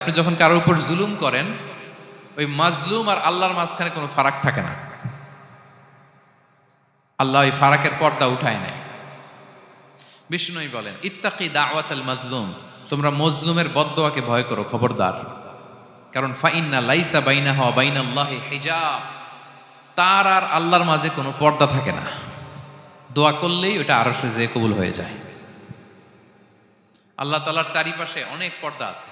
আপনি যখন কারোর উপর জুলুম করেন, ওই মাজলুম আর আল্লাহর মাঝখানে কোনো ফারাক থাকে না। আল্লাহ ওই ফারাকের পর্দা উঠায় নেয়। বিষ্ণুই বলেন, ইত্তাকি দাওয়াতাল মাজলুম, তোমরা মজলুমের বদদোয়াকে ভয় করো, খবরদার। কারণ ফাইন্না লাইসা বাইনাহা ওয়া বাইনাল্লাহি হিজাব, তার আর আল্লাহর মাঝে কোনো পর্দা থাকে না। দোয়া করলেই ওটা আরশে যেয়ে কবুল হয়ে যায়। আল্লাহ তাআলার চারিপাশে অনেক পর্দা আছে।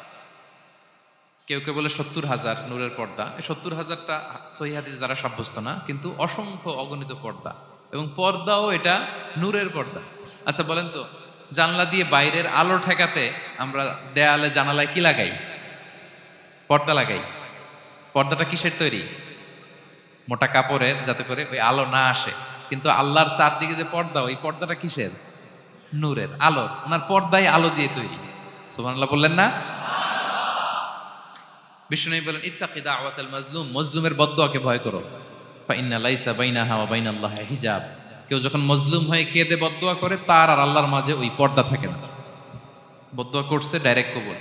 কেউ কেউ বলে 70,000 নূরের পর্দা। এই 70,000টা সহিহ হাদিস দ্বারা সাব্যস্ত না, কিন্তু অসংখ্য অগণিত পর্দা, এবং পর্দাও এটা নূরের পর্দা। আচ্ছা বলেন তো, জানলা দিয়ে বাইরের আলো ঠেকাতে আমরা দেয়ালে জানালায় কি লাগাই? পর্দা লাগাই। পর্দাটা কিসের তৈরি? মোটা কাপড়ের, যাতে করে ওই আলো না আসে। কিন্তু আল্লাহর চারদিকে যে পর্দা, ওই পর্দাটা কিসের? নূরের, আলোর। ওনার পর্দাই আলো দিয়ে তৈরি। সুবহানাল্লাহ বললেন না? বিষ্ণু বলেন, ইত্তাকি দাওয়াতাল মাজলুম, মজলুমের বদদোয়াকে ভয় করো। ফাইন্না লাইসা বাইনাহা ওয়া বাইনাল্লাহি হিজাব, কেউ যখন মজলুম হয়ে কেঁদে বদদোয়া করে, তার আর আল্লাহর মাঝে ওই পর্দা থাকে না। বদদোয়া করছে, ডাইরেক্ট কবুল।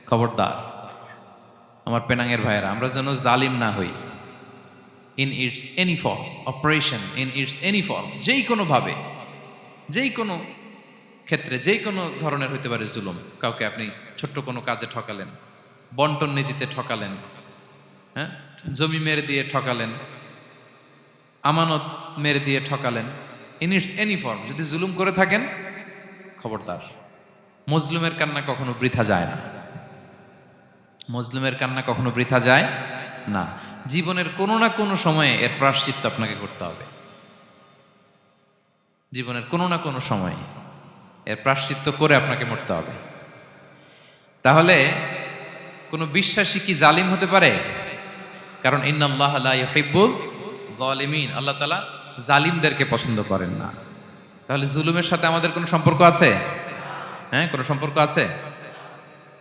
খবরদার আমার পেনাঙ্গের ভাইয়েরা, আমরা যেন জালিম না হই। In it's any form, operation in it's any form, যেই কোনো ভাবে, যেই কোনো ক্ষেত্রে, যেই কোনো ধরনের হইতে পারে জুলুম। কাউকে আপনি ছোট্ট কোনো কাজে ঠকালেন, বন্টন নীতিতে ঠকালেন, হ্যাঁ, জমি মেরে দিয়ে ঠকালেন, আমানত মেরে দিয়ে ঠকালেন, ইন ইটস এনি ফর্ম যদি জুলুম করে থাকেন, খবরদার। মজলুমের কান্না কখনো বৃথা যায় না। মজলুমের কান্না কখনো বৃথা যায় না। জীবনের কোনো না কোনো সময়ে এর প্রায়শ্চিত্ত আপনাকে করতে হবে। জীবনের কোনো না কোনো সময়ে এর প্রায়শ্চিত্ত করে আপনাকে মরতে হবে। তাহলে কোনো বিশ্বাসী কি জালিম হতে পারে? কারণ ইন্নাল্লাহা লা ইউহিব্বুল যালিমিন, আল্লাহ তাআলা জালিমদেরকে পছন্দ করেন না। তাহলে জুলুমের সাথে আমাদের কোনো সম্পর্ক আছে? হ্যাঁ, কোনো সম্পর্ক আছে?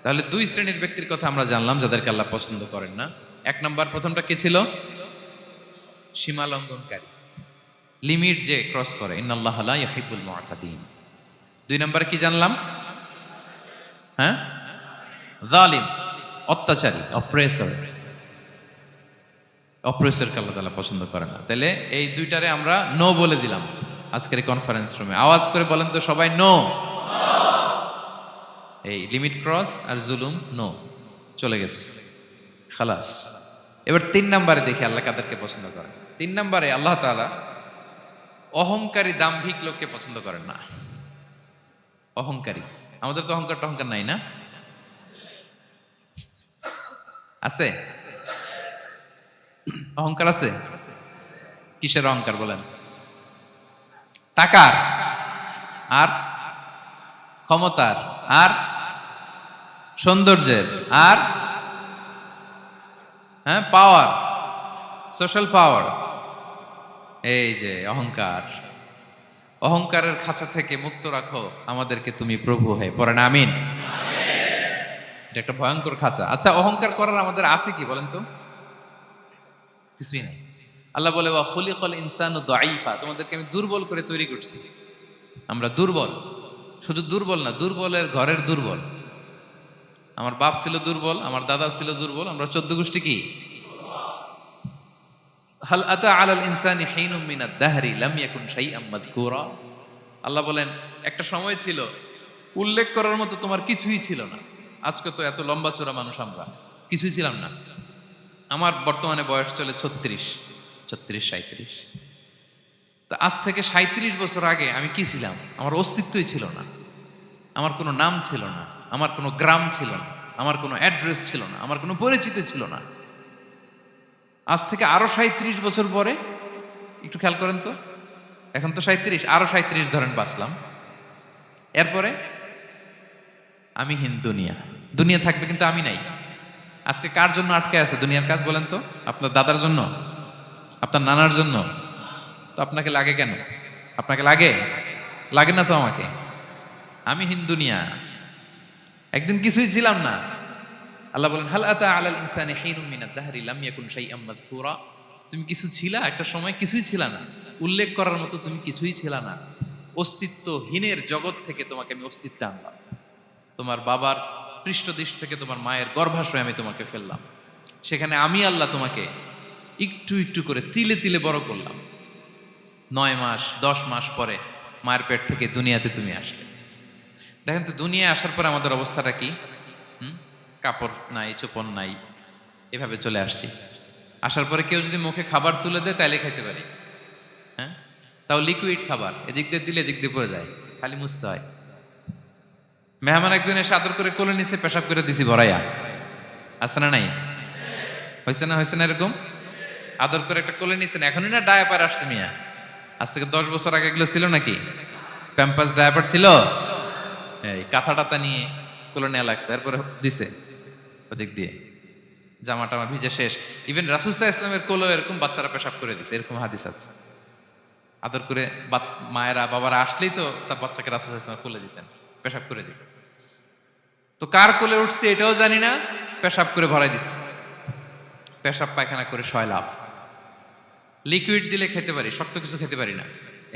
তাহলে দুই শ্রেণীর ব্যক্তির কথা আমরা জানলাম যাদেরকে আল্লাহ পছন্দ করেন না। এক নাম্বার, প্রথমটা কি ছিল? সীমা লঙ্ঘনকারী, লিমিট যে ক্রস করে, ইন্নাল্লাহা লা ইউহিব্বুল মুআতাদিন। দুই নাম্বারে কি জানলাম? হ্যাঁ, জালিম, অত্যাচারী, অপ্রেসরকে আল্লাহ তাআলা পছন্দ করে না। তাহলে এই দুইটারে আমরা নো বলে দিলাম আজকের এই কনফারেন্স রুমে। আওয়াজ করে বলেন তো সবাই, নো। এই লিমিট ক্রস আর জুলুম, নো, চলে গেছে, খালাস। এবার তিন নাম্বারে দেখি আল্লাহ কাদেরকে পছন্দ করেন। তিন নাম্বারে আল্লাহ তাআলা অহংকারী, দাম্ভিক লোককে পছন্দ করেন না। অহংকারী, আমাদের তো অহংকার নাই না? আছে? অহংকার আছে? কিসের অহংকার বলেন? টাকার, আর ক্ষমতার, আর সৌন্দর্যের, আর হ্যাঁ পাওয়ার, সোশ্যাল পাওয়ার। এই যে অহংকার, অহংকারের খাঁচা থেকে মুক্ত রাখো আমাদেরকে তুমি প্রভু হয়ে, পড়েন আমিন। এটা একটা ভয়ঙ্কর খাঁচা। আচ্ছা, অহংকার করার আমাদের আছে কি বলেন তো? কিছুই নাই। আল্লাহ বলে, ওয়া খুলিকাল ইনসানু দাঈফা, তোমাদেরকে আমি দুর্বল করে তৈরি করছি। আমরা দুর্বল, শুধু দুর্বল না, দুর্বলের ঘরের দুর্বল। আমার বাপ ছিল দুর্বল, আমার দাদা ছিল দুর্বল, আমরা 14 গোষ্ঠী কি? হাল আতা আলাল ইনসানি হিনুম মিনাদ দাহরি লাম ইয়াকুন শাইআম মাযকুরা। আল্লাহ বলেন, একটা সময় ছিল উল্লেখ করার মতো তোমার কিছুই ছিল না। আজকে তো এত লম্বা চোরা মানুষ, আমরা কিছুই ছিলাম না। আমার বর্তমানে বয়স চলে 36, 37। তা আজ থেকে 37 বছর আগে আমি কি ছিলাম? আমার অস্তিত্বই ছিল না। আমার কোনো নাম ছিল না, আমার কোনো গ্রাম ছিল না, আমার কোনো অ্যাড্রেস ছিল না, আমার কোনো পরিচিতি ছিল না। আজ থেকে আরো 37 বছর পরে একটু খেয়াল করেন তো, এখন তো 37, আরো 37 ধরেন বাঁচলাম। এরপরে আমি দুনিয়া, দুনিয়া থাকবে কিন্তু আমি নাই। আজকে কার জন্য আটকে আছে দুনিয়ার কাজ বলেন তো? আপনার দাদার জন্য? আপনার নানার জন্য? তো আপনাকে লাগে কেন? আপনাকে লাগে? লাগে না তো আমাকে। আমি দুনিয়া, একদিন কিছুই ছিলাম না। আল্লাহ বলেন, হাল আতা আলাল ইনসানি হিনুম মিনাদ দাহরি লাম ইয়াকুন শাইআম মাযকুরা। তুমি কিছু ছিলা, একটা সময় কিছুই ছিলা না, উল্লেখ করার মতো তুমি কিছুই ছিলা না। অস্তিত্বহীনের জগৎ থেকে তোমাকে আমি অস্তিত্বে আনলাম। তোমার বাবার পৃষ্ঠদেশ থেকে তোমার মায়ের গর্ভাশয়ে আমি তোমাকে ফেললাম, সেখানে আমি আল্লাহ তোমাকে একটু একটু করে তিলে তিলে বড় করলাম। 9 মাস 10 মাস পরে মায়ের পেট থেকে দুনিয়াতে তুমি আসলে। দেখেন তো দুনিয়ায় আসার পরে আমাদের অবস্থাটা কি? কাপড় নাই, চোপড় নাই, এভাবে চলে আসছি। আসার পরে কেউ যদি মুখে খাবার তুলে দেয় তাইলে খাইতে পারি, হ্যাঁ, তাও লিকুইড খাবার, এদিক দিয়ে দিলে এদিক দিয়ে পড়ে যায়, খালি মুছতে হয়। মেহমান একজন এসে আদর করে কোলে নিচে পেশাব করে দিছি ভরাইয়া, আছে না নাই? হয়েছে না এরকম? আদর করে একটা কোলে নিছেন, এখনই না ডায়াপার আসছে মিয়া, আজ থেকে 10 বছর আগে এগুলো ছিল নাকি? প্যাম্পাস ডায়াপার ছিল, এই কাঁথা টাতা নিয়ে কোলে নেওয়া লাগতো, তারপরে দিছে ওদিক দিয়ে, জামা টামা ভিজে শেষ। ইভেন রাসূল সাল্লাল্লাহু আলাইহি ওয়াসাল্লামের কোলেও এরকম বাচ্চারা পেশাব করে দিছে, এরকম হাদিস আছে। আদর করে মায়েরা বাবারা আসলেই তো তার বাচ্চাকে রাসূল সাল্লাল্লাহু আলাইহি ওয়াসাল্লাম কোলে দিতেন, পেশাব করে দিতেন। তো কার কোলে উঠছে এটাও জানি না, পেশাব করে ভরাই দিচ্ছে, পেশাব পায়খানা করে শয়লাভ। লিকুইড দিলে খেতে পারি, শক্ত কিছু খেতে পারি না।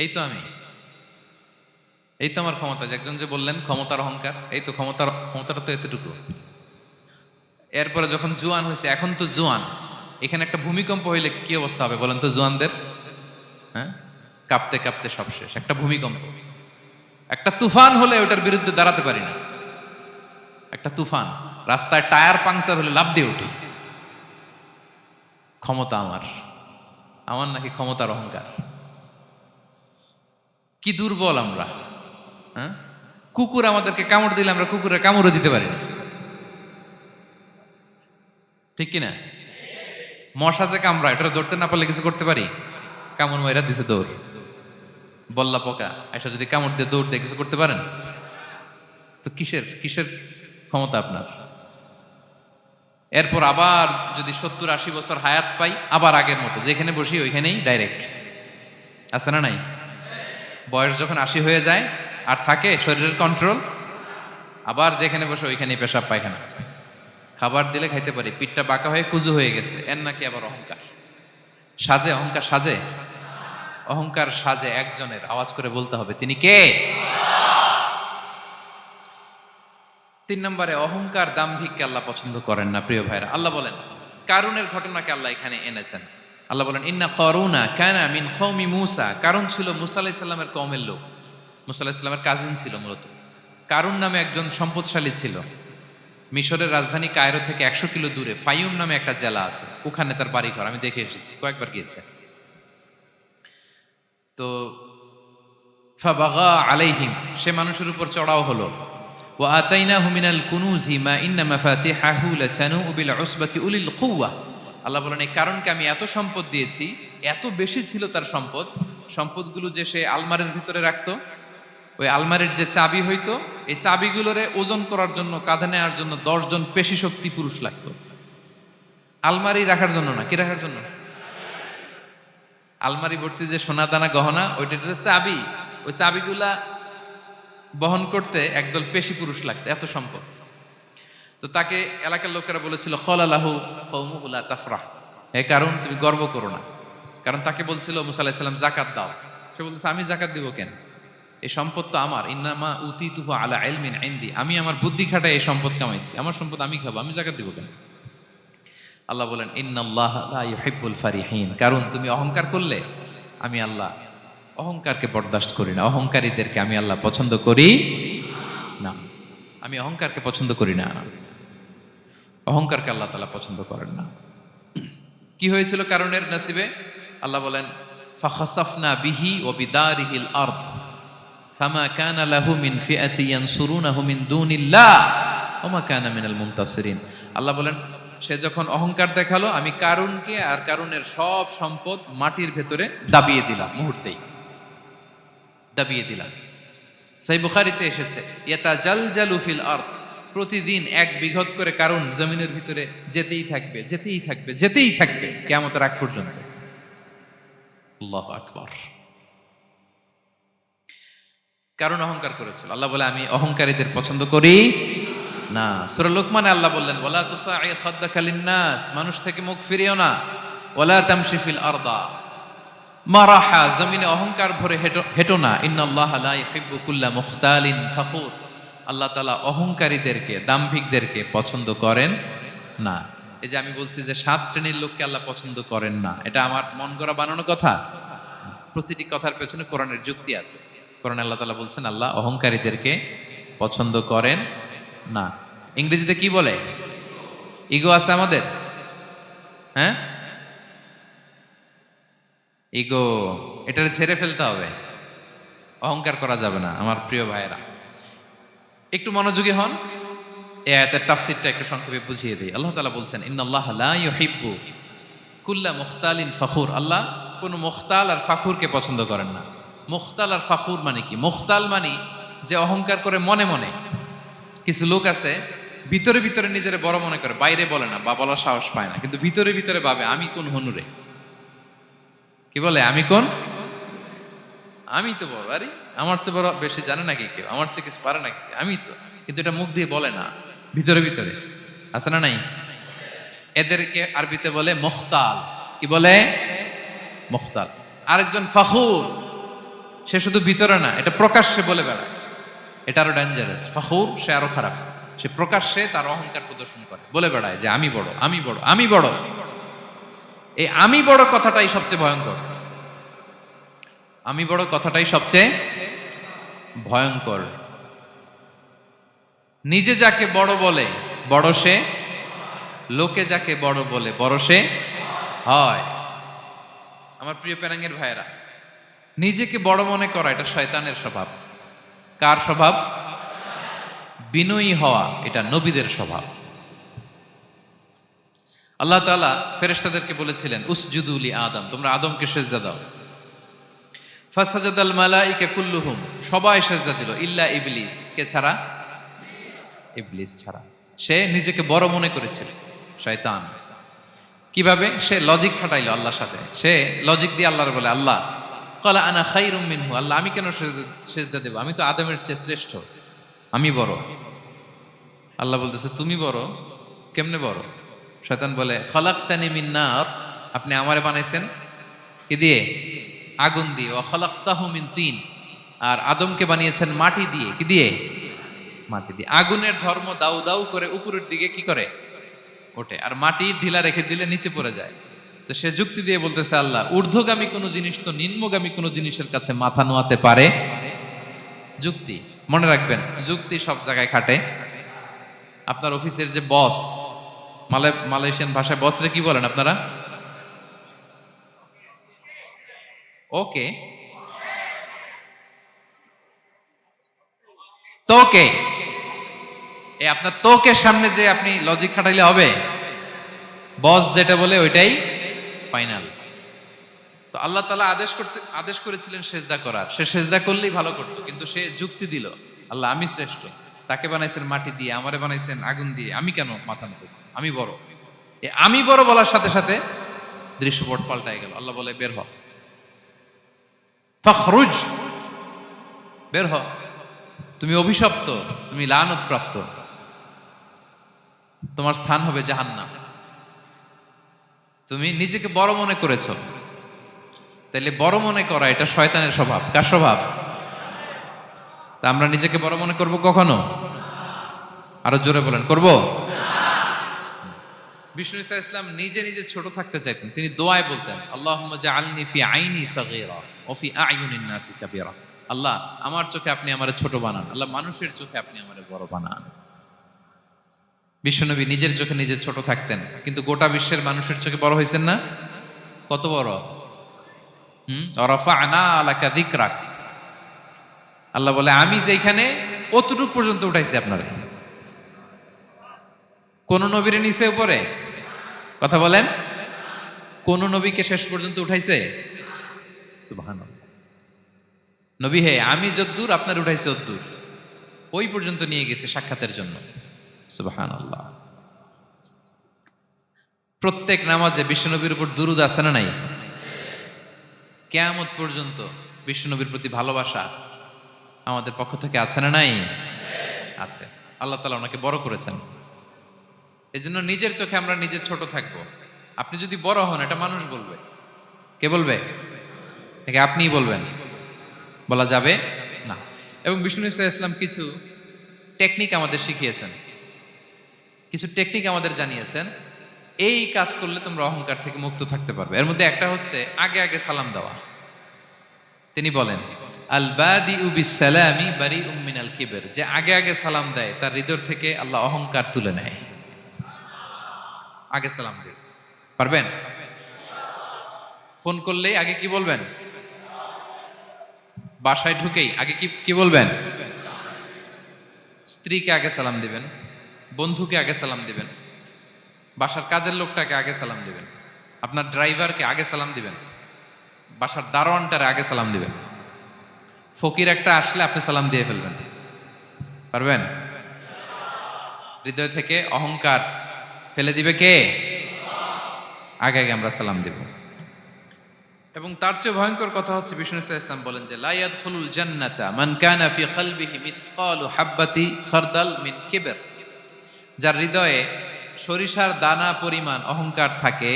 এই তো আমার ক্ষমতা। যে একজন যে বললেন ক্ষমতার অহংকার, এই তো ক্ষমতাটা তো এতটুকু। এরপরে যখন জোয়ান হয়েছে, এখন তো জোয়ান, এখানে একটা ভূমিকম্প হইলে কি অবস্থা হবে বলেন তো জোয়ানদের? হ্যাঁ, কাঁপতে কাঁপতে সব শেষ। একটা ভূমিকম্প, একটা তুফান হলে ওটার বিরুদ্ধে দাঁড়াতে পারি না। একটা তুফান, রাস্তায় টায়ার পাংচার হলে লাফ দিয়ে উঠি। ক্ষমতা আমার নাকি ক্ষমতার অহংকার? কি দুর্বল আমরা, হ্যাঁ? কুকুর আমাদেরকে কামড় দিলে আমরা কুকুরের কামড়ও দিতে পারি না, ঠিক কিনা? মশা যে কামড়া, এটা ধরতে না পারলে কিছু করতে পারি? কামড় মাইরা দিছে দৌড়। বল্লা পোকা এসা যদি কামড় দিয়ে দৌড় দিয়ে কিছু করতে পারেন? তো কিসের ক্ষমতা আপনার? এরপর আবার যদি 70-80 বছর হায়াত পাই, আবার আগের মতো যেখানে বসি ওইখানেই ডাইরেক্ট, আছে না নাই? বয়স যখন 80 হয়ে যায় আর থাকে শরীরের কন্ট্রোল, আবার যেখানে বসে ওইখানেই পেশাব পায়খানা। খাবার দিলে খাইতে পারি, পিঠটা বাঁকা হয়ে কুজু হয়ে গেছে, এর নাকি আবার অহংকার? সাজে অহংকার, সাজে অহংকার, সাজে একজনের। আওয়াজ করে বলতে হবে, তিনি কে? 3 নম্বরে অহংকার, দাম্ভিককে আল্লাহ পছন্দ করেন না। প্রিয় ভাইরা, আল্লাহ বলেন কারুনের ঘটনাকে আল্লাহ এখানে এনেছেন। আল্লাহ বলেন ইন্না কারুনা কানা মিন কওমি মূসা। কারুন ছিল মুসা আলাইহিস সালামের কওমের লোক, মুসা আলাইহিস সালামের কাজিন ছিল মূলত। কারুন নামে একজন সম্পদশালী ছিল। মিশরের রাজধানী কায়রো থেকে 100 কিলো দূরে ফাইয়ুম নামে একটা জেলা আছে, ওখানে তার বাড়িঘর। আমি দেখে এসেছি, কয়েকবার গিয়েছে। তো ফাবাগা আলাইহিম, সে মানুষের উপর চড়াও হলো। ওয়া আতাইনাহু মিনাল কুনুজি মা ইন্না মাফাতিহাহু লাতানু বিল উসবাতি উলিল কুওয়া। আল্লাহ বলেন এই কারণকে আমি এত সম্পদ দিয়েছি, এত বেশি ছিল তার সম্পদগুলো যে সে আলমারির ভিতরে রাখতো। ওই আলমারির যে চাবি হইতো, এই চাবিগুলোরে ওজন করার জন্য, কাঁধে নেওয়ার জন্য 10 জন পেশি শক্তি পুরুষ লাগতো। আলমারি রাখার জন্য না, কি রাখার জন্য? আলমারি ভর্তি যে সোনা দানা গহনা, ওইটার যে চাবি, ওই চাবিগুলা বহন করতে একদল পেশি পুরুষ লাগতো, এত সম্পদ। তো তাকে এলাকার লোকেরা বলেছিল খলালাহু কওমুহু লা তাফরাহ, হে কারণ তুমি গর্ব করো না। কারণ তাকে বলছিল মুসা আলাইহিস সালাম যাকাত দাও, সে বলতেছে আমি যাকাত দিব কেন? এই সম্পদ তো আমার। ইন্নামা উতিতুহু আলা ইলমিন ইনদি, আমি আমার বুদ্ধি খাটায় এই সম্পদ কামাইছি, আমার সম্পদ আমি খাবো, আমি যাকাত দিব কেন? আল্লাহ বলেন ইন্নাল্লাহা লা ইউহিব্বুল ফারিহিন। কারণ তুমি অহংকার করলে আমি আল্লাহ অহংকারকে বরদাস্ত করি না, অহংকারীদেরকে আমি আল্লাহ পছন্দ করি না। আমি অহংকারকে পছন্দ করি না, অহংকারকে আল্লাহ তাআলা পছন্দ করেন না। কি হয়েছিল কারণের নসিবে? আল্লাহ বলেন ফাখাসাফনা বিহি ওয়া বিদারিহিল আরদ ফামা কানা লাহু মিন ফিআতি ইয়ানসুরুনাহু মিন দুনিল্লাহ ওয়া মা কানা মিনাল মুনতাসিরিন। আল্লাহ বলেন সে যখন অহংকার দেখালো, আমি কারুনকে আর কারুনের সব সম্পদ মাটির ভেতরে দাবিয়ে দিলাম, মুহূর্তেই দাবিয়ে দিলাম। সহিহ বুখারীতে এসেছে ইয়াতাজালজালু ফিল আরদ, প্রতিদিন 1 বিঘত করে কারুন জমিনের ভিতরে যেতেই থাকবে, যেতেই থাকবে, যেতেই থাকবে কিয়ামতের আগ পর্যন্ত। আল্লাহু আকবার। কারণ অহংকার করেছিল। আল্লাহ বলে আমি অহংকারীদের পছন্দ করি না। সূরা লোকমানে আল্লাহ বললেন ওয়ালা তুসাইর খাদ্দাকা লিন্নাস, মানুষ থেকে মুখ ফিরিও না। ওয়ালা তামশি ফিল আরদা মারাহা, জমিনে অহংকার ভরে হেঁটো না। ইন্নাল্লাহা লা ইউহিব্বু কুল্লা মুখতালিন ফখুর, আল্লাহ তাআলা অহংকারীদেরকে, দাম্ভিকদেরকে পছন্দ করেন না। এই যে আমি বলছি যে 7 শ্রেণীর লোককে আল্লাহ পছন্দ করেন না, এটা আমার মন গড়া বানানো কথা। প্রতিটি কথার পেছনে কোরআনের যুক্তি আছে। কোরআনে আল্লাহ তাআলা বলছেন আল্লাহ অহংকারীদেরকে পছন্দ করেন না। ইংরেজিতে কি বলে? ইগো আছে আমাদের, হ্যাঁ? ইগো, এটারে ছেড়ে ফেলতে হবে, অহংকার করা যাবে না। আমার প্রিয় ভাইয়েরা, একটু মনোযোগী হন। এই আয়াতের তাফসীরটা একটু সংক্ষেপে বুঝিয়ে দিই। আল্লাহ তাআলা বলছেন ইন্নাল্লাহা লা ইউহিব্বু কুল্লা মুখতালিন ফাখুর। আল্লাহ কোন মুখতাল আর ফাখুরকে পছন্দ করেন না। মুখতাল আর ফাখুর মানে কি? মুখতাল মানে যে অহংকার করে মনে মনে। কিছু লোক আছে ভিতরে ভিতরে নিজের বড় মনে করে, বাইরে বলে না বা বলার সাহস পায় না, কিন্তু ভিতরে ভিতরে ভাবে আমি কোন হনুরে। কি বলে? আমি কোন? আমি তো বড়, আরে আমার চেয়ে বড় বেশি জানে নাকি কেউ? আমার চেয়ে কিছু পারে নাকি? আমি তো, কিন্তু এটা মুখ দিয়ে বলে না, ভিতরে ভিতরে আছে না নাই? এদেরকে আরবিতে বলে মুখতাল। কি বলে? মুখতাল। আরেকজন ফাখুর, সে শুধু ভিতরে না, এটা প্রকাশ্যে বলে বেড়ায়। এটা আরো ডেঞ্জারাস। ফাখুর, সে আরো খারাপ। সে প্রকাশ্যে তার অহংকার প্রদর্শন করে, বলে বেড়ায় যে আমি বড়, আমি বড়, আমি বড়। এই আমি বড় কথাটাই সবচেয়ে ভয়ঙ্কর। আমি বড় কথাটাই সবচেয়ে ভয়ঙ্কর। নিজে যাকে বড় বলে বড় সে, লোকে যাকে বড় বলে বড় সে হয়। আমার প্রিয় পেনাঙ্গের ভাইয়েরা, নিজেকে বড় মনে করা এটা শয়তানের স্বভাব। কার স্বভাব? বিনয়ী হওয়া এটা নবীদের স্বভাব। আল্লাহ তাআলা ফেরেশতাদেরকে বলেছিলেন উসজুদু লি আদম, তোমরা আদমকে সিজদা দাও। ফাসাজাদাল মালাইকা কুল্লুহুম, সবাই সিজদা দিল ইল্লা ইবলিস, কে ছাড়া? ইবলিস ছাড়া। সে নিজেকে বড় মনে করেছিল, শয়তান। কিভাবে? সে লজিক খাটাইলো আল্লাহর সাথে। সে লজিক দিয়ে আল্লাহর বলে আল্লাহ ক্বালা আনা খায়রুম মিনহু, আল্লাহ আমি কেন সিজদা দেব? আমি তো আদমের চেয়ে শ্রেষ্ঠ, আমি বড়। আল্লাহ বলতেছে তুমি বড়? কেমনে বড়? শয়তান বলে খালাকতানি মিন নার, আপনি আমারে বানাইছেন কি দিয়ে? আগুন দিয়ে। ওয়া খালাকতাহু মিন তিন, আর আদমকে বানিয়েছেন মাটি দিয়ে। কি দিয়ে? মাটি দিয়ে। আগুনের ধর্ম দাউ দাউ করে উপরের দিকে কি করে? ওঠে, আর মাটি ঢিলা রেখে দিলে নিচে পড়ে যায়। তো সে যুক্তি দিয়ে বলতেছে আল্লাহ ঊর্ধ্বগামী কোন জিনিস তো নিম্নগামী কোন জিনিসের কাছে মাথা নোয়াতে পারে? যুক্তি, মনে রাখবেন, যুক্তি সব জায়গায় খাটে। আপনার অফিসের যে বস, মালয়েশিয়ান ভাষায় বসরে কি বলেন আপনারা? ওকে, তোকে। এই আপনার তোকের সামনে যে আপনি লজিক খাটাইলে হবে? বস যেটা বলে ওইটাই ফাইনাল। তো আল্লাহ তাআলা আদেশ করেছিলেন সেজদা করার। সে সেজদা করলেই ভালো করতো, কিন্তু সে যুক্তি দিল আল্লাহ আমি শ্রেষ্ঠ, তাকে বানাইছেন মাটি দিয়ে, আমারে বানাইছেন আগুন দিয়ে, আমি কেন মাথা নত? আমি বড়। আমি বড় বলার সাথে সাথে দৃশ্যপট পাল্টাই গেল। আল্লাহ বলে বের হ, ফাখরুজ, বের হ, তুমি অভিশপ্ত, তুমি লানত প্রাপ্ত, তোমার স্থান হবে জাহান্নাম। তুমি নিজেকে বড় মনে করেছো, তাইলে বড় মনে করা এটা শয়তানের স্বভাব। কার স্বভাব? তা আমরা নিজেকে বড় মনে করব কখনো? আরো জোরে বলেন, করব? বিষ্ণু ঈসা ইসলাম নিজে নিজে ছোট থাকতে চাইতেন। তিনি দোয়ায় বলতেন আল্লাহুম্মা জাআলনি ফি আইনি সাগীরা ওয়া ফি আ'য়ুনিন নাসি কাবীরা। আল্লাহ আমার চোখে আপনি আমারে ছোট বানান, আল্লাহ মানুষের চোখে আপনি আমারে বড় বানান। বিশ্বনবী নিজের চোখে নিজে ছোট থাকতেন, কিন্তু গোটা বিশ্বের মানুষের চোখে বড় হয়েছেন না? কত বড়? রাফা'না লাকা যিকরাক। আল্লাহ বলে আমি যেখানে অতটুক পর্যন্ত উঠাইছি আপনারে। কোন নবীর নিচে উপরে? কথা বলেন, কোন নবীকে শেষ পর্যন্ত উঠাইছে? সুবহানাল্লাহ। নবী হে আমি যদ্দূর আপনার উঠাইছে অদ্দূর, ওই পর্যন্ত নিয়ে গেছে সাক্ষাতের জন্য। সুবহানাল্লাহ। প্রত্যেক নামাজে বিশ্বনবীর উপর দুরূদ আছে না নাই? কিয়ামত পর্যন্ত বিশ্বনবীর প্রতি ভালোবাসা আমাদের পক্ষ থেকে আছে না নাই? আছে। আল্লাহ তাআলা ওনাকে বড় করেছেন। এজন্য নিজের চোখে আমরা নিজে ছোট থাকবো। আপনি যদি বড় হন এটা মানুষ বলবে। কে বলবে? নাকি আপনিই বলবেন? বলা যাবে না। এবং বিষ্ণু ঈসা ইসলাম কিছু টেকনিক আমাদের শিখিয়েছেন, কিছু টেকনিক আমাদের জানিয়েছেন। এই কাজ করলে তোমরা অহংকার থেকে মুক্ত থাকতে পারবে। এর মধ্যে একটা হচ্ছে আগে আগে সালাম দেওয়া। তিনি বলেন আল বাদিউ বিসসালামি বারিউম মিনাল কিবর, যে আগে আগে সালাম দেয় তার হৃদয় থেকে আল্লাহ অহংকার তুলে নেয়। আগে সালাম দিয়ে পারবেন? ফোন করলেই আগে কি বলবেন? বাসায় ঢুকেই আগে কি বলবেন? স্ত্রীকে আগে সালাম দিবেন, বন্ধুকে আগে সালাম দিবেন, বাসার কাজের লোকটাকে আগে সালাম দিবেন, আপনার ড্রাইভারকে আগে সালাম দিবেন, বাসার দারোয়ানটারে আগে সালাম দিবেন। ফকির একটা আসলে আপনি সালাম দিয়ে ফেলবেন। পারবেন? হৃদয় থেকে অহংকার ফেলে দিবে কে? আগে আগে আমরা সালাম দিব। এবং তার চেয়ে ভয়ঙ্কর কথা হচ্ছে বিষ্ণু ইসলাম বলেন যে লা ইয়াদখুলুল জান্নাতা মান কানা ফি কলবিহি মিসকালু হাব্বাতি খারদাল মিন কিবর, যার হৃদয়ে সরিষার দানা পরিমাণ অহংকার থাকে,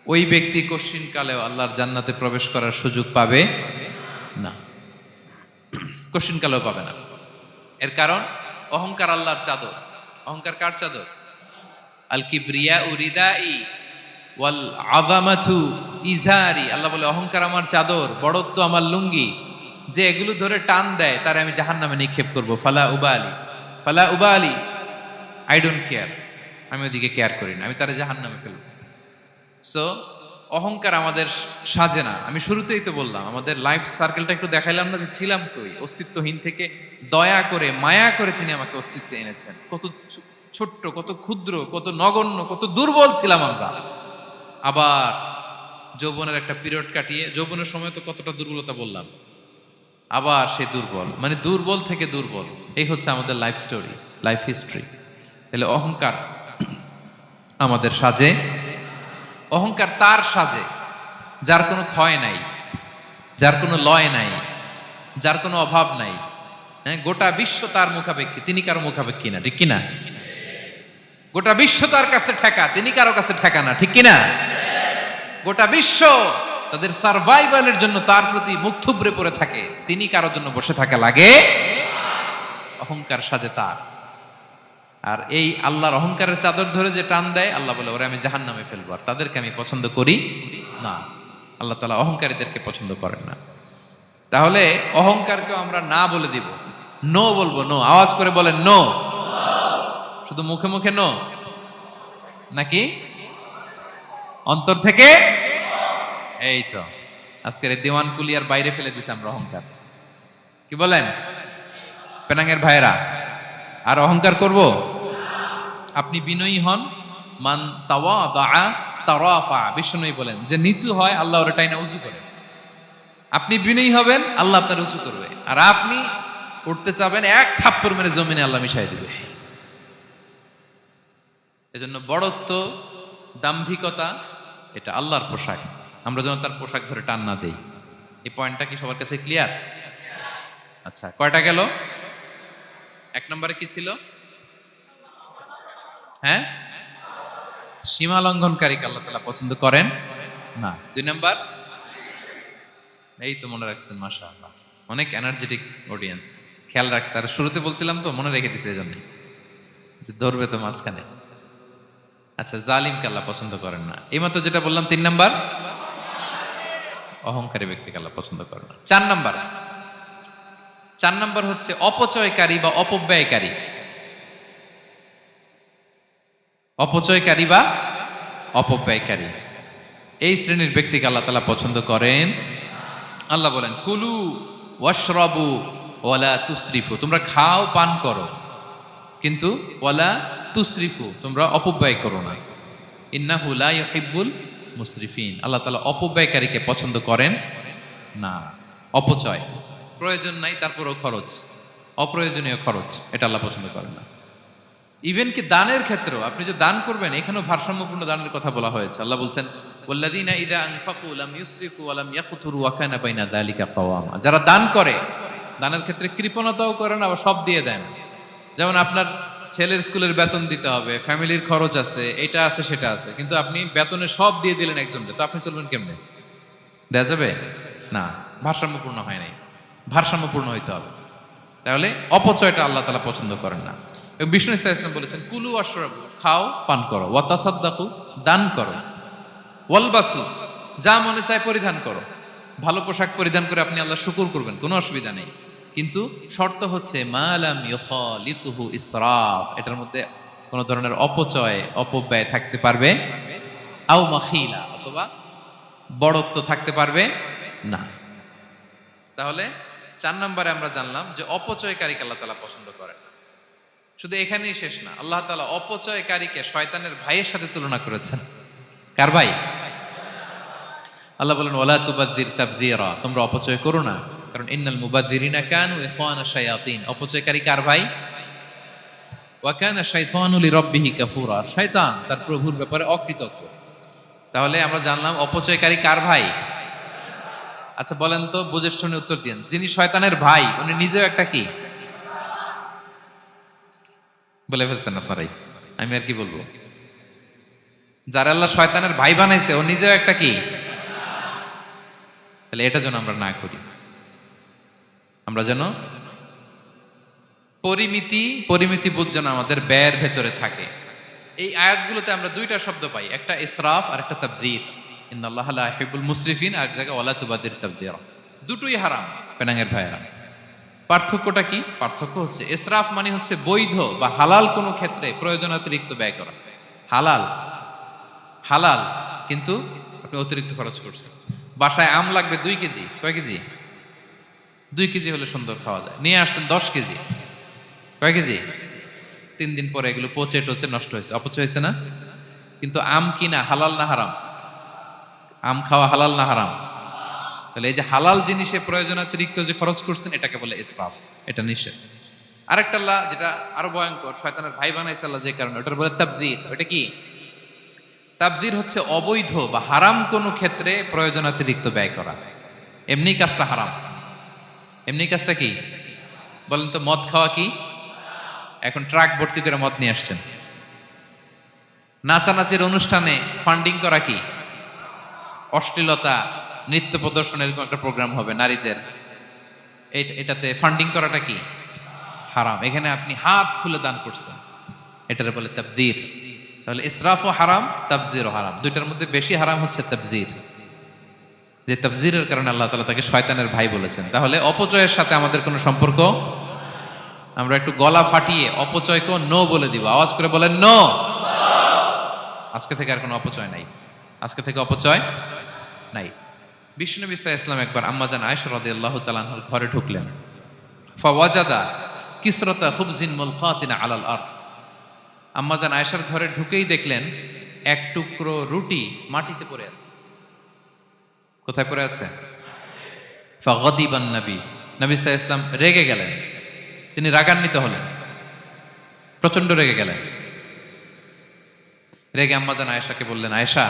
ওই ব্যক্তি কশিনকালেও আল্লাহর জান্নাতে প্রবেশ করার সুযোগ পাবে না, কশিনকালেও পাবে না। এর কারণ অহংকার আল্লাহর চাদর। অহংকার কার চাদর? আল কিবরিয়া রিদাই ওয়াল আযামাতু ইজারি। আল্লাহ বলে অহংকার আমার চাদর, বড়ত্ব আমার লুঙ্গি। যে এগুলো ধরে টান দেয় তারে আমি জাহান্নামে নিক্ষেপ করব। ফালা উবালি, আই ডোন্ট কেয়ার, আমি ওদিকে কেয়ার করি না, আমি তারে জাহান্নামে ফেলবো। সো অহংকার আমাদের সাজে না। আমি শুরুতেই তো বললাম আমাদের লাইফ সার্কেলটা একটু দেখাইলাম না যে ছিলাম কই, অস্তিত্বহীন থেকে দয়া করে মায়া করে তিনি আমাকে অস্তিত্বে এনেছেন। কত ছোট্ট, কত ক্ষুদ্র, কত নগণ্য, কত দুর্বল ছিলাম আমরা। আবার যৌবনের একটা পিরিয়ড কাটিয়ে, যৌবনের সময় তো কতটা দুর্বলতা বললাম, আবার সে দুর্বল, মানে দুর্বল থেকে দুর্বল। এই হচ্ছে আমাদের লাইফ স্টোরি, লাইফ হিস্ট্রি। তাহলে অহংকার আমাদের সাজে। অহংকার তার সাজে যার কোনো ক্ষয় নাই, যার কোনো লয় নাই, যার কোনো অভাব নাই। হ্যাঁ, গোটা বিশ্ব তার মুখাপেক্ষী, তিনি কারো মুখাপেক্ষী না, ঠিক কিনা? গোটা বিশ্ব তার কাছে ঠেকা, তিনি কারো কাছে ঠেকা না, ঠিক কিনা? গোটা বিশ্ব তাদের সার্ভাইভালের জন্য তার প্রতি মুখ থুবড়ে পড়ে থাকে, তিনি কারোর জন্য বসে থাকা লাগে। অহংকার সাজে তার। আর এই আল্লাহর অহংকারের চাদর ধরে যে টান দেয়, আল্লাহ বলে ওরা আমি জাহান্নামে ফেলবো, আর তাদেরকে আমি পছন্দ করি না। আল্লাহ তাআলা অহংকারীদেরকে পছন্দ করেন না। তাহলে অহংকারকেও আমরা না বলে দিব, নো বলবো, নো। আওয়াজ করে বলেন নো। শুধু মুখে মুখে নো নাকি অন্তর থেকে? এই তো আজকের দিওয়ান কুলিয়ার বাইরে ফেলে দিছে আমরা অহংকার। কি বলেন পেনাঙ্গের ভাইরা? আর অহংকার করব? আপনি বিনয়ী হন। মান তাওয়াদা তারাফা, বিষ্ণুই বলেন যে নিচু হয় আল্লাহ ওর টাইনা উঁচু করে। আপনি বিনয়ী হবেন, আল্লাহ আপনার উঁচু করবে। আর আপনি উঠতে চাবেন, এক থাপ্পড় মেরে জমিনে আল্লাহ মিশাই দিবে। এজন্য বড়ত্ব, দাম্ভিকতা এটা আল্লাহর পোশাক, আমরা যেন তার পোশাক ধরে টান না দেই। এই পয়েন্টটা কি সবার কাছে ক্লিয়ার? আচ্ছা, কয়টা গেল? এক নম্বরে কি ছিল? হ্যাঁ, সীমা লঙ্ঘনকারীকে আল্লাহ তাআলা পছন্দ করেন না। দুই নাম্বার, এই তো মনে রাখছেন, মাশাআল্লাহ, অনেক এনার্জেটিক অডিয়েন্স, খেয়াল রাখছে। আর শুরুতে বলছিলাম তো, মনে রেখে দিছে এজন্য যে ধরবে তো মাঝখানে। আচ্ছা, জালিমকে আল্লাহ পছন্দ করেন না। এইমাত্র যেটা বললাম, তিন নাম্বার, অহংকারী ব্যক্তিকে আল্লাহ পছন্দ করেন না। চার নাম্বার হচ্ছে অপচয়কারী বা অপব্যয়কারী। অপচয়কারী বা অপব্যয়কারী, এই শ্রেণীর ব্যক্তিকে আল্লাহ তাআলা পছন্দ করেন। আল্লাহ বলেন কুলু ওয়াশরাবু ওয়ালা তুসরিফু, তোমরা খাও পান করো, কিন্তু ওয়ালা তুসরিফু, তোমরা অপব্যয় করো না। ইন্নাহু লা ইউহিব্বুল মুসরিফিন, আল্লাহ তাআলা অপব্যয়কারীকে পছন্দ করেন না। অপচয়, প্রয়োজন নাই তারপরেও খরচ, অপ্রয়োজনীয় খরচ, এটা আল্লাহ পছন্দ করেন না। ইভেন কি দানের ক্ষেত্রেও, আপনি যে দান করবেন, এখানেও ভারসাম্যপূর্ণ দানের কথা বলা হয়েছে। আল্লাহ বলছেন ওয়াল্লাযীনা ইযা আনফাকু লাম ইউসরিফু ওয়া লাম ইয়াকতুরু ওয়া কানা বাইনা যালিকা কাওয়ামা, যারা দান করে, দানের ক্ষেত্রে কৃপণতাও করে না, আবার সব দিয়ে দেন। যেমন আপনার ছেলের স্কুলের বেতন দিতে হবে, ফ্যামিলির খরচ আছে, এটা আছে সেটা আছে, কিন্তু আপনি বেতনে সব দিয়ে দিলেন একজনকে, তো আপনি চলবেন কেমনে? দেয়া যাবে না। ভারসাম্যপূর্ণ হয় নাই, ভারসাম্যপূর্ণ হইতে হবে। তাহলে অপচয়টা আল্লাহ তাআলা পছন্দ করেন না। এবং বিষ্ণু ইসা ইসলাম বলেছেন কুলু ওয়াশরাবু, খাও পান করো, ওয়া তাসাদ্দাকু, দান করো, ওয়ালবাসু, যা মনে চায় পরিধান করো। ভালো পোশাক পরিধান করে আপনি আল্লাহ শুকর করবেন, কোনো অসুবিধা নেই, কিন্তু শর্ত হচ্ছে মা লাম ইউখালিতুহু ইসরাফ, এটার মধ্যে কোনো ধরনের অপচয় অপব্যয় থাকতে পারবে, আও মাখিলা, অথবা বড়ত্ব থাকতে পারবে না। তাহলে 4 নম্বরে আমরা জানলাম যে অপচয়কারীকে আল্লাহ তাআলা পছন্দ করেন না। শুধু এখানেই শেষ না, আল্লাহ তাআলা অপচয়কারীকে শয়তানের ভাইয়ের সাথে তুলনা করেছেন। কার ভাই? আল্লাহ বলেন ওয়ালা তুবাযযির তাবযীরা, তোমরা অপচয় করো না, কারণ ইন্নাল মুবাযযিরিনা কানু ইখওয়ানা শায়াতিন। অপচয়কারী কার ভাই? ওয়া কানা শাইতানু লিরাব্বিহি কাফুরা, শয়তান তার প্রভুর ব্যাপারে অকৃতজ্ঞ। তাহলে আমরা জানলাম অপচয়কারী কার ভাই। আচ্ছা বলেন তো, বুঝে শুনে উত্তর দিন, যিনি শয়তানের ভাই উনি নিজেও একটা কি? বলে ফেলছেন আপনারাই, আমি আর কি বলবো। যারা আল্লাহ শয়তানের ভাই বানাইছে ও নিজেও একটা কি? তাহলে এটা যেন আমরা না করি। আমরা যেন পরিমিতি বোধ যেন আমাদের ব্যয়ের ভেতরে থাকে। এই আয়াতগুলোতে আমরা দুইটা শব্দ পাই, একটা ইসরাফ আর একটা তাবযীর। ইন্নাল্লাহা লা ইউহিব্বুল মুসরিফিন, আর জায়গা ওয়ালা তুবাযযির তাবযীরা। দুটোই হারাম পেনাঙ্গের ভাইয়েরা। পার্থক্যটা কি? পার্থক্য হচ্ছে ইসরাফ মানে হচ্ছে বৈধ বা হালাল কোনো ক্ষেত্রে প্রয়োজনাতিরিক্ত ব্যয় করা। হালাল হালাল, কিন্তু আপনি অতিরিক্ত খরচ করছেন। বাসায় আম লাগবে 2 কেজি, কয় কেজি? 2 কেজি হলে সুন্দর খাওয়া যায়, নিয়ে আসছেন 10 কেজি, কয় কেজি? 3 দিন পরে এগুলো পচে টচে নষ্ট হয়েছে, অপচয় হয়েছে না? কিন্তু আম কিনা হালাল না হারাম? আম খাওয়া হালাল না হারাম? তাহলে এই যে হালাল জিনিসে প্রয়োজনাতিরিক্ত যে খরচ করছেন এটাকে বলে ইসরাফ, এটা নিষেধ। আরেকটা আল্লাহ যেটা আরো ভয়ঙ্কর, শয়তানের ভাই বানাইছে আল্লাহ যে কারণে, ওটার বলে তাবযীর। ওটা কি? তাবযীর হচ্ছে অবৈধ বা হারাম কোনো ক্ষেত্রে প্রয়োজনাতিরিক্ত ব্যয় করা। এমনি কাজটা হারাম। এমনি কাজটা কি? বলেন তো, মদ খাওয়া কি? এখন ট্রাক ভর্তি করে মদ নিয়ে আসছেন। নাচানাচির অনুষ্ঠানে ফান্ডিং করা কি? অশ্লীলতা, নৃত্য প্রদর্শন, এরকম একটা প্রোগ্রাম হবে নারীদের, এটাতে ফান্ডিং করাটা কি? হারাম। এখানে আপনি হাত খুলে দান করছেন, এটার বলে তাবযীর। তাহলে ইসরাফও হারাম, তাবযীরও হারাম। দুইটার মধ্যে বেশি হারাম হচ্ছে তাবযীর, যে তাবযীরের কারণে আল্লাহ তাআলা তাকে শয়তানের ভাই বলেছেন। তাহলে অপচয়ের সাথে আমাদের কোনো সম্পর্ক। আমরা একটু গলা ফাটিয়ে অপচয়কে নো বলে দিব, আওয়াজ করে বলেন নো। আজকে থেকে আর কোনো অপচয় নাই, আজকে থেকে অপচয় নাই। বিষ্ণুনবী সাল্লাল্লাহু আলাইহি ওয়াসাল্লাম একবার আম্মাজান আয়েশা রাদিয়াল্লাহু তাআলা আনহার ঘরে ঢুকলেন। ফাওয়াজাদা কিসরাতা খুবজিন মুলকাতিন আলাল আরদ। আম্মাজান আয়েশার ঘরে ঢুকেই দেখলেন এক টুকরো রুটি মাটিতে পড়ে আছে। কোথায় পড়ে আছে? ফাগাদিবান নবী, নবী সাল্লাল্লাহু আলাইহি ওয়াসাল্লাম রেগে গেলেন, তিনি রাগান্বিত হলেন, প্রচন্ড রেগে গেলেন। রেগে আম্মাজান আয়েশাকে বললেন, আয়েশা,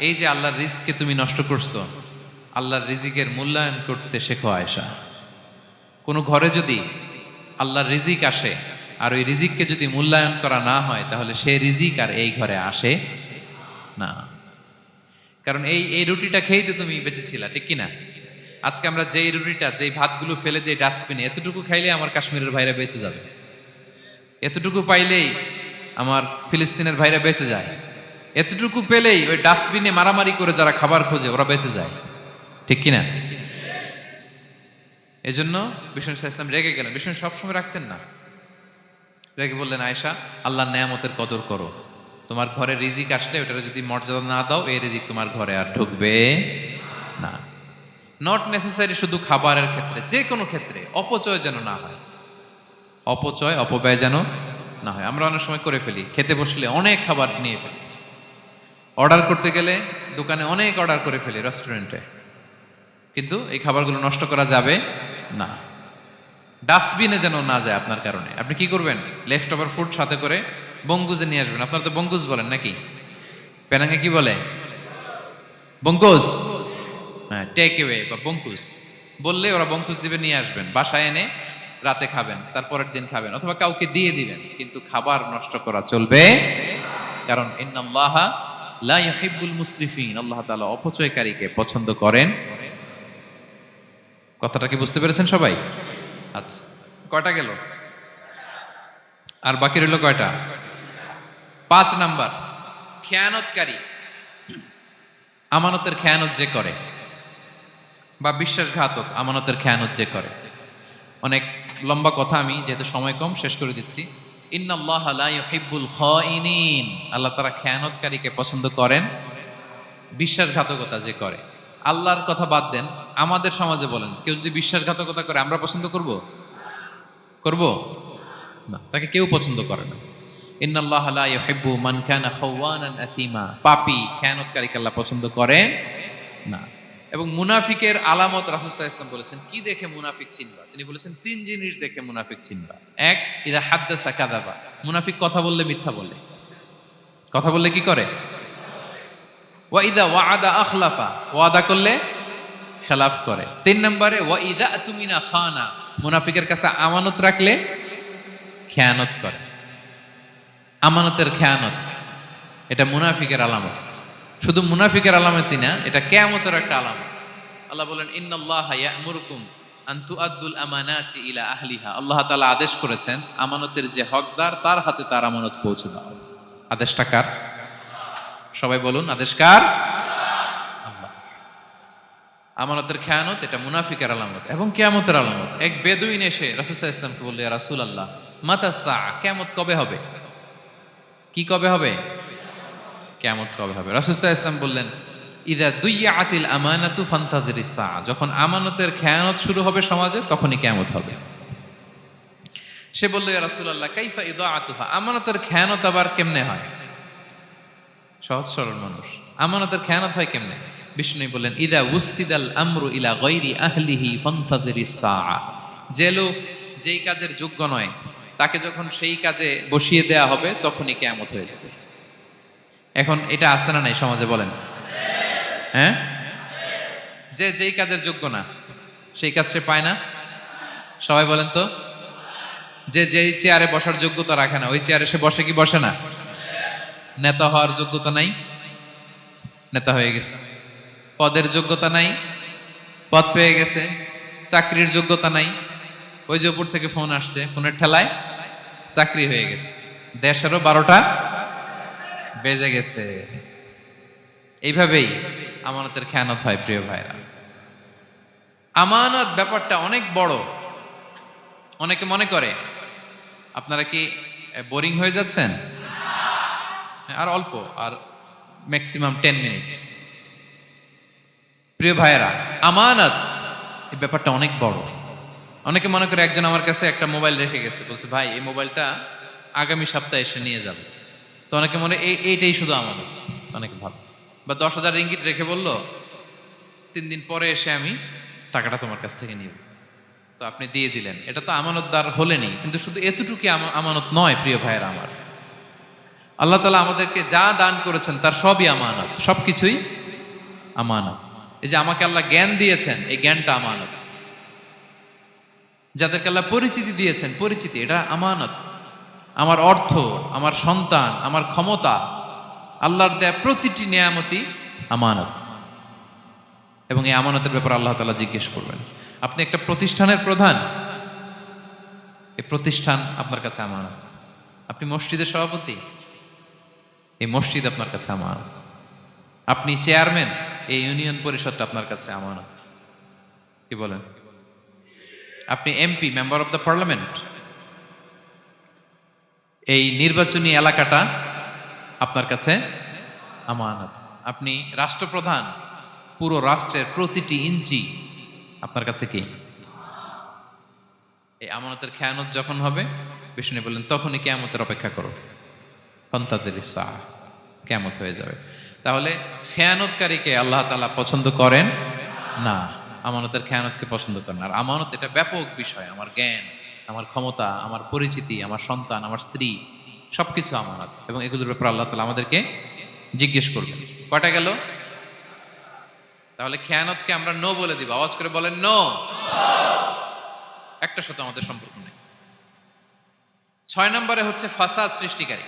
এই যে আল্লাহর রিজকে তুমি নষ্ট করছো, আল্লাহর রিজিকের মূল্যায়ন করতে শেখো আয়েশা। কোনো ঘরে যদি আল্লাহর রিজিক আসে আর ওই রিজিককে যদি মূল্যায়ন করা না হয়, তাহলে সেই রিজিক আর এই ঘরে আসে না। কারণ এই রুটিটা খেয়েই তো তুমি বেঁচেছিলা, ঠিক কিনা? আজকে আমরা যেই রুটিটা, যেই ভাতগুলো ফেলে দিয়ে ডাস্টবিনে, এতটুকু খাইলে আমার কাশ্মীরের ভাইরা বেঁচে যাবে, এতটুকু পাইলেই আমার ফিলিস্তিনের ভাইরা বেঁচে যায়, এতটুকু পেলেই ওই ডাস্টবিনে মারামারি করে যারা খাবার খোঁজে ওরা বেঁচে যায়, ঠিক কিনা? এজন্য বিষ্ণু সাল্লাল্লাহু আলাইহি ওয়াসাল্লাম রেগে গেলেন। বিষ্ণু সবসময় রাখতেন না, রেগে বললেন, আয়েশা, আল্লাহর নেয়ামতের কদর করো, তোমার ঘরে রিজিক আসলে ওটার যদি মর্যাদা না দাও, এই রিজিক তোমার ঘরে আর ঢুকবে না। নট নেসেসারি শুধু খাবারের ক্ষেত্রে, যে কোনো ক্ষেত্রে অপচয় যেন না হয়, অপচয় অপব্যয় যেন না হয়। আমরা অনেক সময় করে ফেলি, খেতে বসলে অনেক খাবার নিয়ে ফেলি, অর্ডার করতে গেলে দোকানে অনেক অর্ডার করে ফেলি, রেস্টুরেন্টে, কিন্তু এই খাবারগুলো নষ্ট করা যাবে না। ডাস্টবিনে যেন না যায় আপনার কারণে। আপনি কি করবেন? লেফট ওভার ফুড সাথে করে বঙ্গুজে নিয়ে আসবেন। আপনারা তো বঙ্গুজ বলেন নাকি? পেনাঙ্গে কি বলে? বঙ্কুজ। হ্যাঁ, টেক অ্যাওয়ে বা বঙ্কুজ বললে ওরা বঙ্কুজ দিবে, নিয়ে আসবেন, বাসায় এনে রাতে খাবেন, তারপরের দিন খাবেন, অথবা কাউকে দিয়ে দিবেন, কিন্তু খাবার নষ্ট করা চলবে। কারণ ইন্নাল্লাহা লা ইউহিব্বুল মুসরিফিন, আল্লাহ তাআলা অপচয়কারীকে পছন্দ করেন। কথাটা কি বুঝতে পেরেছেন সবাই? আচ্ছা, কয়টা গেল? আর বাকি রইল কয়টা? 5 নাম্বার, খেয়ানতকারী। আমানতের খেয়ানত যে করে, বা বিশ্বাসঘাতক আমানতের খেয়ানত যে করে। অনেক লম্বা কথা, আমি যেহেতু সময় কম শেষ করে দিচ্ছি। ইন্নাল্লাহা লা ইউহিব্বুল খাইনিন, আল্লাহ তাআলা খেয়ানতকারীকে পছন্দ করেন। বিশ্বাসঘাতকতা যে করে, আল্লাহর কথা বাদ দেন, আমাদের সমাজে বলেন কেউ যদি বিশ্বাসঘাতকতা করে আমরা পছন্দ করব? করব না, তাকে কেউ পছন্দ করে না। ইন্নাল্লাহা লা ইউহিব্বু মান কানা খাওয়ানান আসিমা, পাপী খেয়ানতকারীকে আল্লাহ পছন্দ করেন না। এবং মুনাফিকের আলামত রাসূল সাল্লাল্লাহু আলাইহি ওয়াসাল্লাম বলেছেন, কি দেখে মুনাফিক চিনবা? তিনি বলেছেন 3 জিনিস দেখে মুনাফিক চিনবা। এক, ইযা হাদ্দাসা কাযাবা, মুনাফিক কথা বললে মিথ্যা বলে। কথা বললে কি করে? ওয়া ইযা ওয়াআদা আখলাফা, ওয়াদা করলে খেলাফ করে। 3 নম্বরে ওয়া ইযা আতুমিনা খানা, মুনাফিকের কাছে আমানত রাখলে খেয়ানত করে। আমানতের খেয়ানত, এটা মুনাফিকের আলামত। শুধু মুনাফিকের আলামতই না, এটা কিয়ামতের একটা আলামত। আল্লাহ বলেন, ইন্নাল্লাহা ইয়া'মুরুকুম আন তুআদ্দুল আমানাতি ইলা আহলিহা, আল্লাহ তাআলা আদেশ করেছেন আমানতের যে হকদার তার হাতে তার আমানত পৌঁছে দাও। আদেশটা কার? সবাই বলুন, আদেশ কার? আল্লাহ। আমানতের খেয়ানত এটা মুনাফিকের আলামত এবং কিয়ামতের আলামত। এক বেদুইন এসে রাসূল সাল্লাল্লাহু আলাইহি ওয়াসাল্লামকে বলল, ইয়া রাসূলুল্লাহ মাতা সাআ, কিয়ামত কবে হবে? কি কবে হবে? কিয়ামত কবে হবে? রাসূল সাল্লাল্লাহু আলাইহি ওয়াসাল্লাম বললেন, ইযা দুইয়াতিল আমানাতু ফান্তাযিরিস সাআ, যখন আমানতের খেয়ানত শুরু হবে সমাজে তখনই কিয়ামত হবে। সে বলল, ইয়া রাসূলুল্লাহ কাইফা ইদাআতুহা, আমানতের খেয়ানত আবার কেমনে হয়? সহজ সরল মানুষ, আমানতের খেয়ানত হয় কেমনে? বিষ্ণু বললেন, ইযা উসিদাল আমরু ইলা গায়রি আহলিহি ফান্তাযিরিস সাআ, যে লোক যেই কাজের যোগ্য নয় তাকে যখন সেই কাজে বসিয়ে দেয়া হবে তখনই কিয়ামত হয়ে যাবে। এখন এটা আছে না নাই সমাজে বলেন? হ্যাঁ, যে যেই কাজের যোগ্য না সেই কাজ সে পায় না। সবাই বলেন তো, যে যেই চেয়ারে বসার যোগ্যতা রাখে না ওই চেয়ারে সে বসে কি বসে না? নেতা হওয়ার যোগ্যতা নাই, নেতা হয়ে গেছে। পদের যোগ্যতা নাই, পদ পেয়ে গেছে। চাকরির যোগ্যতা নাই, ওই যে উপর থেকে ফোন আসছে, ফোনের ঠেলায় চাকরি হয়ে গেছে। দেশেরও 12টা বেজে গেছে। এইভাবেই আমানতের খেয়ানত হয়। প্রিয় ভাইরা, আমানত ব্যাপারটা অনেক বড়। অনেকে মনে করে, আপনারা কি বোরিং হয়ে যাচ্ছেন? আর অল্প, আর ম্যাক্সিমাম 10 মিনিটস। প্রিয় ভাইরা, আমানত এই ব্যাপারটা অনেক বড়। অনেকে মনে করে, একজন আমার কাছে একটা মোবাইল রেখে গেছে, বলছে ভাই এই মোবাইলটা আগামী সপ্তাহে এসে নিয়ে যাবে। তো অনেকে মনে এইটাই শুধু আমানত, অনেকে ভাবে। বা 10,000 রিঙ্গিট রেখে বলল 3 দিন পরে এসে আমি টাকাটা তোমার কাছ থেকে নিব। তো আপনি দিয়ে দিলেন, এটা তো আমানতদার হলেনই। কিন্তু শুধু এতটুকু আমানত নয় প্রিয় ভাইয়েরা আমার। আল্লাহ তাআলা আমাদেরকে যা দান করেছেন তার সবই আমানত, সবকিছুই আমানত। এই যে আমাকে আল্লাহ জ্ঞান দিয়েছেন, এই জ্ঞানটা আমানত। যাদেরকে আল্লাহ পরিচিতি দিয়েছেন, পরিচিতি এটা আমানত। আমার অর্থ, আমার সন্তান, আমার ক্ষমতা, আল্লাহর দেয়া প্রতিটি নেয়ামতই আমানত। এবং এই আমানতের ব্যাপারে আল্লাহ তাআলা জিজ্ঞেস করবেন। আপনি একটা প্রতিষ্ঠানের প্রধান, এই প্রতিষ্ঠান আপনার কাছে আমানত। আপনি মসজিদের সভাপতি, এই মসজিদ আপনার কাছে আমানত। আপনি চেয়ারম্যান, এই ইউনিয়ন পরিষদটা আপনার কাছে আমানত। কি বলেন? আপনি MP, member of the parliament, এই নির্বাচনী এলাকাটা আপনার কাছে আমানত। আপনি রাষ্ট্রপ্রধান, পুরো রাষ্ট্রের প্রতিটি ইঞ্চি আপনার কাছে কি? এই আমানতের খেয়ানত যখন হবে, বিষ্ণু বললেন তখনই কিয়ামতের অপেক্ষা করো। ফান্তাযিরিস সাআ, কিয়ামত হয়ে যাবে। তাহলে খেয়ানতকারীকে আল্লাহ তাআলা পছন্দ করেন না, আমানতের খেয়ানতকে পছন্দ করেন। আর আমানত এটা ব্যাপক বিষয়। আমার জ্ঞান, আমার ক্ষমতা, আমার পরিচিতি, আমার সন্তান, আমার স্ত্রী, সবকিছু আমানত। এবং এগুলোর ব্যাপারে আল্লাহ তাআলা আমাদেরকে জিজ্ঞেস করবেন। কয়টা গেল? তাহলে খেয়ানতকে আমরা নো বলে দিব। আওয়াজ করে বলেন নো। একটার সাথে আমাদের সম্পর্ক নেই। 6 নম্বরে হচ্ছে ফাসাদ সৃষ্টিকারী,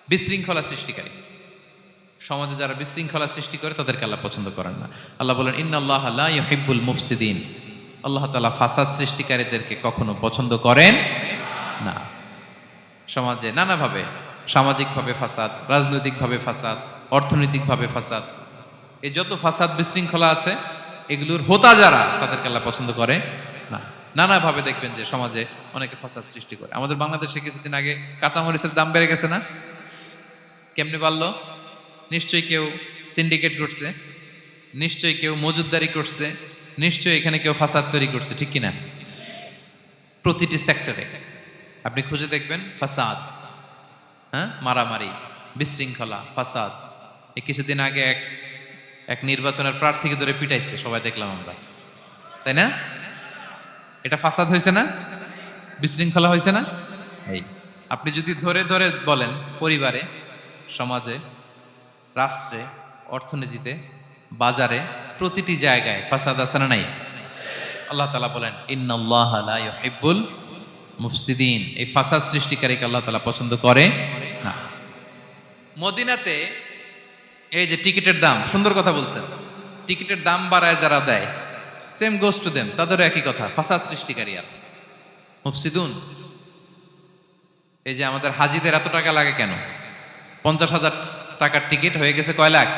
বিশৃঙ্খলা সৃষ্টিকারী। সমাজে যারা বিশৃঙ্খলা সৃষ্টি করে তাদেরকে আল্লাহ পছন্দ করেন না। আল্লাহ বলেন, ইন্নাল্লাহা লা ইউহিব্বুল মুফসিদিন, আল্লাহ তাআলা ফাসাদ সৃষ্টিকারীদেরকে কখনো পছন্দ করেন না। সমাজে নানাভাবে, সামাজিকভাবে ফাসাদ, রাজনৈতিকভাবে ফাসাদ, অর্থনৈতিকভাবে ফাসাদ, এই যত ফাসাদ বিশৃঙ্খলা আছে এগুলোর হোতা যারা, তাদেরকে আল্লাহ পছন্দ করে না। নানাভাবে দেখবেন যে সমাজে অনেকে ফাসাদ সৃষ্টি করে। আমাদের বাংলাদেশে কিছুদিন আগে কাঁচামরিচের দাম বেড়ে গেছে না? কেমনে বাড়লো? নিশ্চয়ই কেউ সিন্ডিকেট করছে, নিশ্চয়ই কেউ মজুদদারি করছে, নিশ্চয়ই এখানে কেউ ফাসাদ তৈরি করছে, ঠিক কিনা? প্রতিটি সেক্টরে আপনি খুঁজে দেখবেন ফাসাদ, হ্যাঁ, মারামারি, বিশৃঙ্খলা, ফাসাদ। এই কিছুদিন আগে এক নির্বাচনের প্রার্থীকে ধরে পিটাইছে, সবাই দেখলাম আমরা, তাই না? এটা ফাসাদ হয়েছে না? বিশৃঙ্খলা হয়েছে না? এই আপনি যদি ধরে ধরে বলেন, পরিবারে, সমাজে, রাষ্ট্রে, অর্থনীতিতে, বাজারে, প্রতিটি জায়গায় ফাসাদ আছে না নাই? আল্লাহ তাআলা বলেন ইন্নাল্লাহা লা ইউহিব্বুল মুফসিদিন, এই ফাসাদ সৃষ্টিকারীকে আল্লাহ তাআলা পছন্দ করে না। মদিনাতে এই যে টিকিটের দাম, সুন্দর কথা বলছেন, টিকিটের দাম বাড়ায় যারা দেয়, সেম গোস টু দেম, তাদেরও একই কথা, ফাসাদ সৃষ্টিকারী আর মুফসিদুন। এই যে আমাদের হাজিদের এত টাকা লাগে কেন? 50,000 টাকার টিকিট হয়ে গেছে কয় লাখ?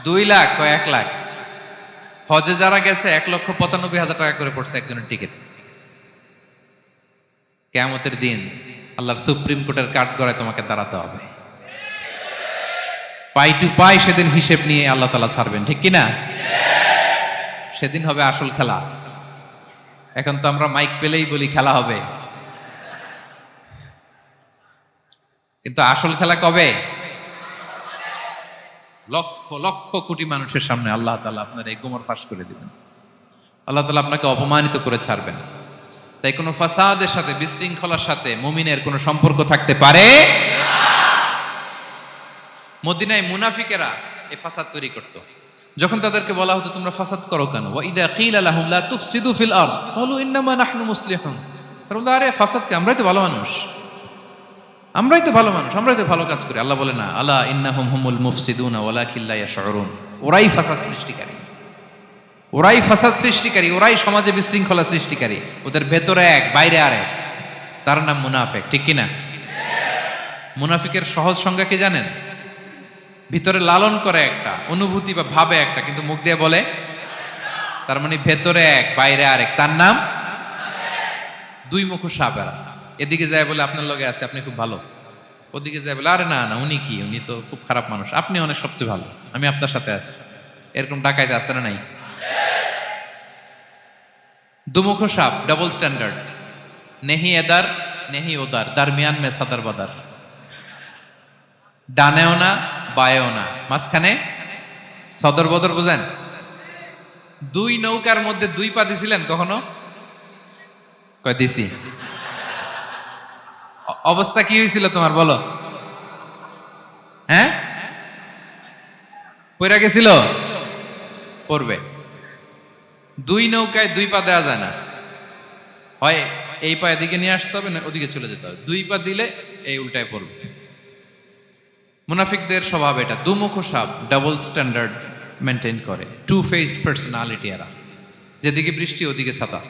2 লাখ, কয় 1 লাখ। হজে যারা গেছে 1,95,000 টাকা করে পড়ছে একজনের টিকিট। কিয়ামতের দিন আল্লাহর সুপ্রিম কোর্টের কাঠগড়ায় তোমাকে দাঁড়াতে হবে, পাই টু পাই সেদিন হিসেব নিয়ে আল্লাহ তাআলা ছাড়বেন, ঠিক কিনা? সেদিন হবে আসল খেলা। এখন তো আমরা মাইক পেলেই বলি খেলা হবে, কিন্তু আসল খেলা কবে? লক্ষ লক্ষ কোটি মানুষের সামনে আল্লাহ তাআলা আপনার এই গোমর ফাঁস করে দিবেন, আল্লাহ তাআলা আপনাকে অপমানিত করে ছাড়বেন। তাই কোনো ফাসাদের সাথে, বিশৃঙ্খলার সাথে মুমিনের কোনো সম্পর্ক থাকতে পারে না। মদিনায় মুনাফিকেরা এই ফাসাদ তৈরি করত। যখন তাদেরকে বলা হতো তোমরা ফাসাদ করো কেন, ওয়া ইযা কিলা লাহুম লা তুফসিদু ফিল আরদ ক্বালু ইন্নামা নাহনু মুসলিহুন, তারা বলতো আরে ফাসাদ কে, আমরাই তো ভালো মানুষ, আমরাই তো ভালো মানুষ, আমরাই তো ভালো কাজ করি। আল্লাহ বলে না, আলা ইন্নাহুম হুমুল মুফসিদুনা ওয়ালাকিন লা ইয়াশউরুন, ওরাই ফাসাদ সৃষ্টিকারী, ওরাই ফাসাদ সৃষ্টিকারী, ওরাই সমাজে বিশৃঙ্খলা সৃষ্টিকারী। ওদের ভেতরে এক, বাইরে আরেক, তার নাম মুনাফিক, ঠিক কিনা? মুনাফিকের সহজ সংজ্ঞা কি জানেন? ভিতরে লালন করে একটা, অনুভূতি বা ভাবে একটা, কিন্তু মুখ দিয়ে বলে, তার মানে ভেতরে এক, বাইরে আরেক, তার নাম দুই মুখো সাপেরা। এদিকে যায় বলে আপনার লগে আছে, আপনি খুব ভালো, ওদিকে যায় বলে আরে না না, উনি কি, উনি তো খুব খারাপ মানুষ, আপনি অনেক সবচেয়ে ভালো, আমি আপনার সাথে আছি। এরকম ডাকাইতে আছে না নাই? দুমুখো সাপ, ডাবল স্ট্যান্ডার্ড, নেহি এদার নেহি ওদার, দারমিয়ান মে সাদার বাদার, ডানেও না বায়েও না, মাঝখানে সদর বদর, বুঝেন? দুই নৌকার মধ্যে 2 পা দিছিলেন কখনো? কয় দিছি। অবস্থা কি হয়েছিল তোমার বলো? হ্যাঁ, পইরা গেছিল? পড়বে। 2 নৌকায় 2 পা দেওয়া যায় না, হয় এই পা এদিকে নিয়ে আসতে হবে, না ওদিকে চলে যেতে হবে। 2 পা দিলে এই উল্টায় পড়বে। মুনাফিকদের স্বভাব এটা, দুমুখো সাপ, ডাবল স্ট্যান্ডার্ড মেনটেন করে, টু ফেসড পার্সোনালিটি এরা। যেদিকে বৃষ্টি ওদিকে ছাতা,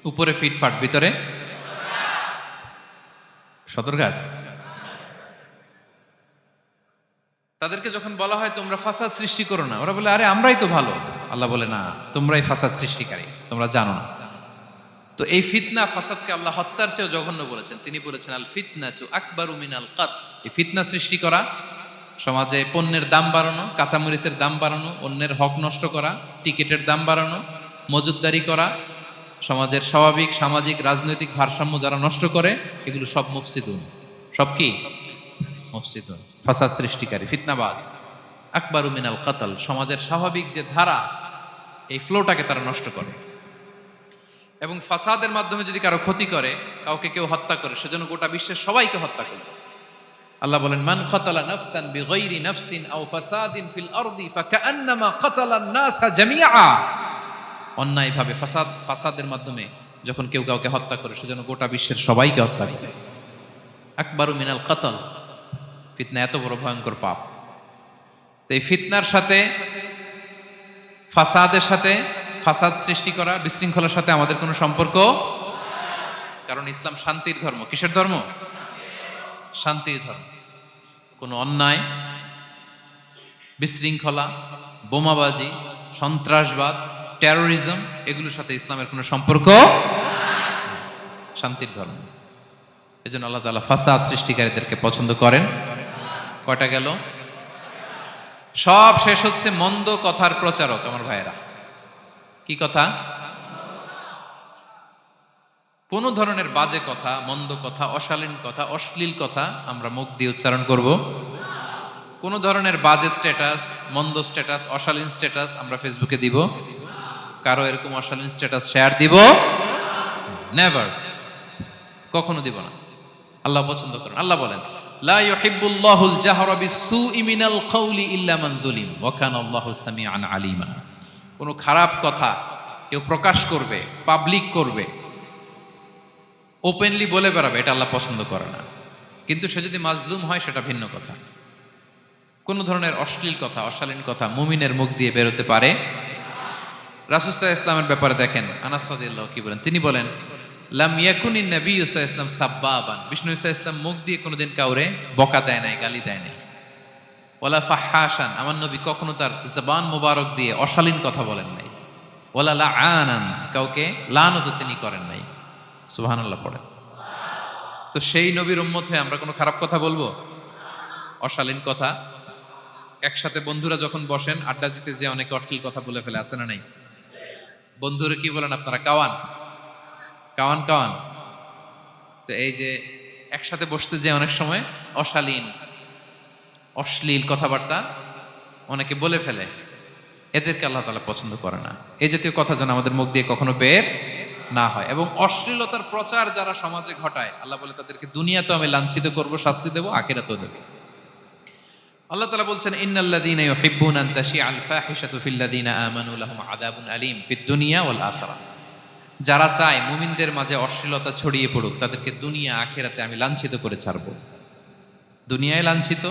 উপরে ফিটফাট, ভিতরে সদরঘাট। তাদেরকে যখন বলা হয় তোমরা ফাসাদ সৃষ্টি করো না, ওরা বলে আরে আমরাই তো ভালো। আল্লাহ বলে না, তোমরাই ফাসাদ সৃষ্টিকারী, তোমরা জানো না। তো এই ফিতনা, ফাসাদকে আল্লাহ হত্যার চেয়েও জঘন্য বলেছেন। তিনি বলেছেন আল ফিতনাতু আকবারু মিনাল কাতল। এই ফিতনা সৃষ্টি করা, সমাজে পণ্যের দাম বাড়ানো, কাঁচামরিচের দাম বাড়ানো, অন্যের হক নষ্ট করা, টিকিটের দাম বাড়ানো, মজুদদারি করা, সমাজের স্বাভাবিক সামাজিক রাজনৈতিক ভারসাম্য যারা নষ্ট করে, এগুলো সব মুফসিদুন। সব কি? মুফসিদুন, ফাসাদ সৃষ্টিকারী, ফিতনাবাজ। আকবারু মিনাল কাতল, সমাজের স্বাভাবিক যে ধারা, এই ফ্লোটাকে তারা নষ্ট করে। এবং ফাসাদের মাধ্যমে যদি কারো ক্ষতি করে, কাউকে কেউ হত্যা করে, সেজন্য গোটা বিশ্বের সবাইকে হত্যা করবে। আল্লাহ বলেন মান কাতালা নাফসান বিগাইরি নাফসিন আও ফাসাদিন ফিল আরদি ফাকান্নামা কাতালান নাসা জামিআ। অন্যায়ভাবে ফাসাদের মাধ্যমে যখন কেউ কাউকে হত্যা করে, সেজন্য গোটা বিশ্বের সবাইকে হত্যা করে। আকবারু মিনাল কাতল, ফিতনা এত বড় ভয়ঙ্কর পাপ। তো এই ফিতনার সাথে, ফাসাদের সাথে, ফাসাদ সৃষ্টি করা, বিশৃঙ্খলার সাথে আমাদের কোনো সম্পর্ক, কারণ ইসলাম শান্তির ধর্ম। কিসের ধর্ম? শান্তির ধর্ম। কোনো অন্যায়, বিশৃঙ্খলা, বোমাবাজি, সন্ত্রাসবাদ, টেরোরিজম, এগুলোর সাথে ইসলামের কোনো সম্পর্ক, শান্তির ধর্ম। এজন্য আল্লাহ তাআলা ফাসাদ সৃষ্টিকারীদেরকে পছন্দ করেন। কয়টা গেল? সব শেষ হচ্ছে মন্দ কথার প্রচারক। আমার ভাইয়েরা, কি কথা? কোন ধরনের বাজে কথা, মন্দ কথা, অশালীন কথা, অশ্লীল কথা আমরা মুখ দিয়ে উচ্চারণ করব। কোন ধরনের বাজে স্ট্যাটাস, মন্দ স্ট্যাটাস, অশালীন স্ট্যাটাস আমরা ফেসবুকে দিব? কারো এরকম অশালীন স্ট্যাটাস শেয়ার দিব? নেভার, কখনো দিব না। আল্লাহ পছন্দ করেন। আল্লাহ বলেন, লা ইউহিব্বুল্লাহুল জাহরা বিসসুই মিনাল কাউলি ইল্লা মান যুলিম ওয়া কানা আল্লাহু সামিআন আলিমা। কোনো খারাপ কথা কেউ প্রকাশ করবে, পাবলিক করবে, ওপেনলি বলে বেড়াবে, এটা আল্লাহ পছন্দ করে না। কিন্তু সে যদি মাজলুম হয় সেটা ভিন্ন কথা। কোন ধরনের অশ্লীল কথা, অশালীন কথা মুমিনের মুখ দিয়ে বেরোতে পারে? রাসূল সাল্লাল্লাহু আলাইহি ওয়াসাল্লামের ব্যাপারে দেখেন, আনাস রাদিয়াল্লাহু কি বলেন? তিনি বলেন, লাম ইয়াকুনিন নাবিয়্যু সাল্লাল্লাহু আলাইহি ওয়াসাল্লাম সাব্বাবান। বিষ্ণু সাল্লাল্লাহু আলাইহি ওয়াসাল্লাম মুখ দিয়ে কোনোদিন কাউরে বকা দেয় নাই, গালি দেয় নাই। ওয়ালা ফাহাশান, আমার নবী কখনো তার জবান মোবারক দিয়ে অশালীন কথা বলেন নাই। ওয়ালা লাআনান, কাউকে লানত তিনি করেন নাই। সুবহানাল্লাহ পড়েন। তো সেই নবীর উম্মত হয়ে আমরা কোনো খারাপ কথা বলবো? অশালীন কথা? একসাথে বন্ধুরা যখন বসেন আড্ডা দিতে, যে অনেকে অশ্লীল কথা বলে ফেলে, আছে না নাই? বন্ধুরা কি বলেন আপনারা? Cowan Cowan Cowan. তো এই যে একসাথে বসতে যে অনেক সময় অশালীন, অশ্লীল কথাবার্তা অনেকে বলে ফেলে, এদেরকে আল্লাহ তাআলা পছন্দ করে না। এই জাতীয় কথা যেন আমাদের মুখ দিয়ে কখনো বের না হয়। এবং অশ্লীলতার প্রচার যারা সমাজে ঘটায়, আল্লাহ বলে তাদেরকে দুনিয়াতেও আমি লাঞ্ছিত করব, শাস্তি দেব, আখিরাতেও দেব। আল্লাহ তাআলা বলছেন, ইন্নাল্লাযীনা ইউহিব্বুনা আন তাশিআল ফাহিশাতু ফিল্লাযীনা আমানু লাহুম আযাবুন আলীম ফিদ দুনিয়া ওয়াল আখিরাহ। যারা চায় মুমিনদের মাঝে অশ্লীলতা ছড়িয়ে পড়ুক, তাদেরকে দুনিয়া আখিরাতে আমি লাঞ্ছিত করে ছাড়বো। দুনিয়ায় লাঞ্ছিত,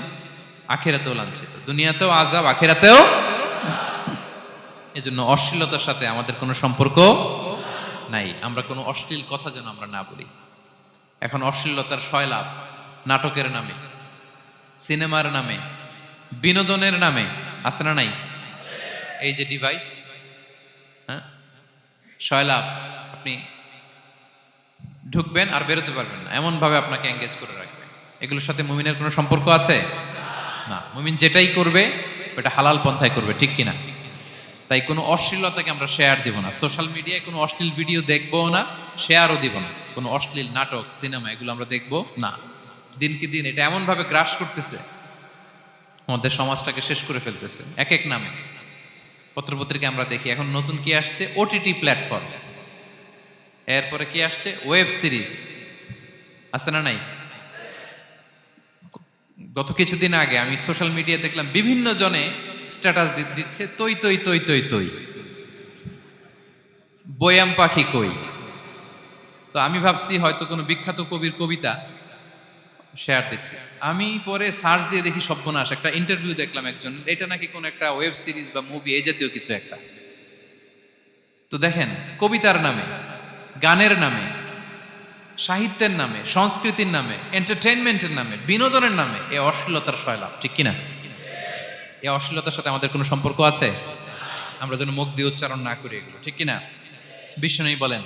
আখিরাতেও লাঞ্ছিত। দুনিয়াতেও আযাব, আখিরাতেও। এজন্য অশ্লীলতার সাথে আমাদের কোনো সম্পর্ক নাই। আমরা কোনো অশ্লীল কথা যেন আমরা না বলি। এখন অশ্লীলতার সয়লাভ, নাটকের নামে, সিনেমার নামে, বিনোদনের নামে, আছে না নাই? এই যে ডিভাইস, হ্যাঁ, সয়লাভ, আপনি ঢুকবেন আর বেরোতে পারবেন না, এমন ভাবে আপনাকে এঙ্গেজ করে রাখবে। এগুলোর সাথে মুমিনের কোনো সম্পর্ক আছে না। মুমিন যেটাই করবে ওটা হালাল পন্থায় করবে, ঠিক কিনা? তাই কোনো অশ্লীলতাকে আমরা শেয়ার দিব না। সোশ্যাল মিডিয়ায় কোনো অশ্লীল ভিডিও দেখবো না, শেয়ারও দিব না। কোনো অশ্লীল নাটক, সিনেমা এগুলো আমরা দেখবো না। দিনকে দিন এটা এমন ভাবে গ্রাস করতেছে, আমাদের সমাজটাকে শেষ করে ফেলতেছে এক এক নামে। পত্রপত্রিকা আমরা দেখি এখন নতুন কি আসছে, ওটিটি প্ল্যাটফর্ম। এরপরে কি আসছে, ওয়েব সিরিজ, আছে না নাই? গত কিছুদিন আগে আমি সোশ্যাল মিডিয়া দেখলাম বিভিন্ন জনে স্ট্যাটাস দিচ্ছে, তৈ তৈ তৈ তৈ তৈ, বয়াম পাখি কই। তো আমি ভাবছি হয়তো কোনো বিখ্যাত কবির কবিতা শেয়ার দিচ্ছে। আমি পরে সার্চ দিয়ে দেখি সর্বনাশ, একটা ইন্টারভিউ দেখলাম একজন, এটা নাকি কোন একটা ওয়েব সিরিজ বা মুভি, এই জাতীয় কিছু একটা। তো দেখেন, কবিতার নামে, গানের নামে, সাহিত্যের নামে, সংস্কৃতির নামে, এন্টারটেইনমেন্টের নামে, বিনোদনের নামে এই অশ্লীলতার সয়লাভ, ঠিক কিনা? এই অশ্লীলতার সাথে আমাদের কোনো সম্পর্ক আছে? আমরা যেন মুখ দিয়ে উচ্চারণ না করি এগুলো, ঠিক কিনা? বিষ্ণু বলেন,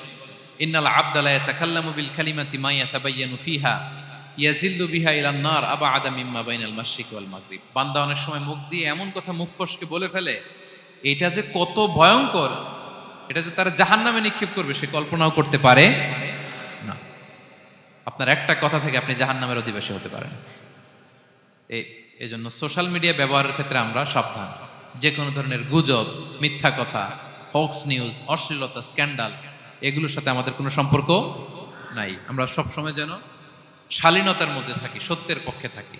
ইন্নাল আবদা লা ইয়াতাকাল্লামু বিল কালিমাতি মা ইয়াতাবায়ানু ফিহা ইয়াজিল্লু বিহা ইলান নার আবআদা মিম্মা বাইনাল মাশরিক ওয়াল মাগরিব। বান্দা অনেক সময় মুখ দিয়ে এমন কথা মুখ ফসকে বলে ফেলে, এটা যে কত ভয়ঙ্কর, এটা যে তারা জাহান্নামে নিক্ষেপ করবে সে কল্পনাও করতে পারে না। আপনার একটা কথা থেকে আপনি জাহান্নামের অধিবাসী হতে পারেন। এই জন্য সোশ্যাল মিডিয়া ব্যবহারের ক্ষেত্রে আমরা সাবধান। যে কোনো ধরনের গুজব, মিথ্যা কথা, হক্স নিউজ, অশ্লীলতা, স্ক্যান্ডাল, এগুলোর সাথে আমাদের কোনো সম্পর্ক নাই। আমরা সবসময় যেন শালীনতার মধ্যে থাকি, সত্যের পক্ষে থাকি।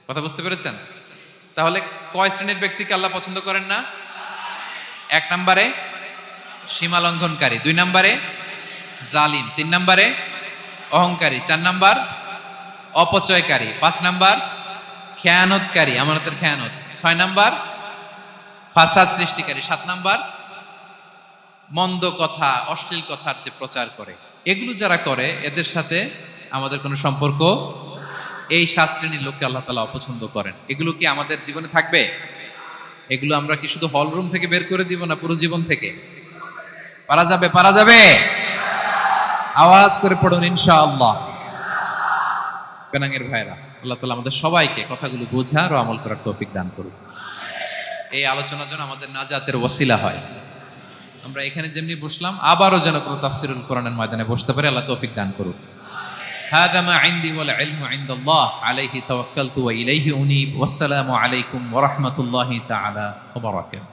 কথা বুঝতে পেরেছেন? তাহলে কয় শ্রেণীর ব্যক্তিকে আল্লাহ পছন্দ করেন না? 1 নম্বরে সীমা লঙ্ঘনকারী, 2 নম্বরে জালিম, 3 নম্বরে অহংকারী, 4 নম্বর অপচয়কারী, 5 নম্বর খেয়ানতকারী, আমানতের খেয়ানত, 6 নম্বর ফাসাদ সৃষ্টিকারী, 7 নম্বর মন্দ কথা, অশ্লীল কথার যে প্রচার করে, এগুলো যারা করে এদের সাথে আমাদের কোনো সম্পর্ক, এই 7 শ্রেণীর লোককে আল্লাহ তাআলা অপছন্দ করেন। এগুলো কি আমাদের জীবনে থাকবে? এগুলো আমরা কি শুধু হল রুম থেকে বের করে দিব না পুরো জীবন থেকে? পারা যাবে? পারা যাবে? আওয়াজ করে পড়ুন ইনশাআল্লাহ। পেনাঙ্গের ভাইরা, আল্লাহ তাআলা আমাদের সবাইকে কথাগুলো বোঝার ও আমল করার তৌফিক দান করুন। এই আলোচনা যেন আমাদের নাজাতের ওয়াসিলা হয়। আমরা এখানে যেমনি বসলাম, আবারও যেন কোনো তাফসিরুল কোরআনের ময়দানে বসতে পারে, আল্লাহ তৌফিক দান করুন। হাদা মা ইনদি ওয়াল ইলমু ইনদাল্লাহ আলাইহি তাওয়াক্কালতু ওয়া ইলাইহি উনীব। ওয়াসসালামু আলাইকুম ওয়া রাহমাতুল্লাহি তাআলা ওয়া বারাকাতুহু।